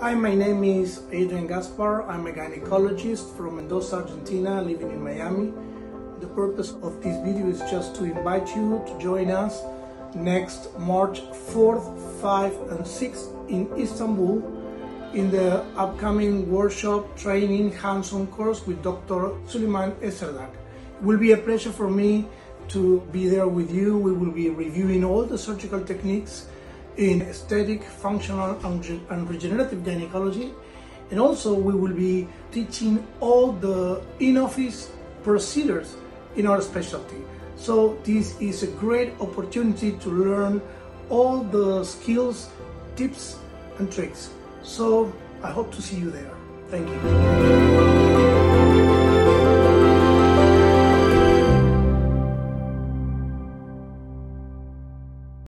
Hi, my name is Adrian GASPAR. I'm a gynecologist from Mendoza, Argentina, living in Miami. The purpose of this video is just to invite you to join us next March 4th, 5th and 6th in Istanbul in the upcoming workshop training hands-on course with Dr. Süleyman Eserdağ. It will be a pleasure for me to be there with you. We will be reviewing all the surgical techniques in aesthetic, functional and regenerative gynecology, and also we will be teaching all the in-office procedures in our specialty. So this is a great opportunity to learn all the skills, tips and tricks. So I hope to see you there. Thank you.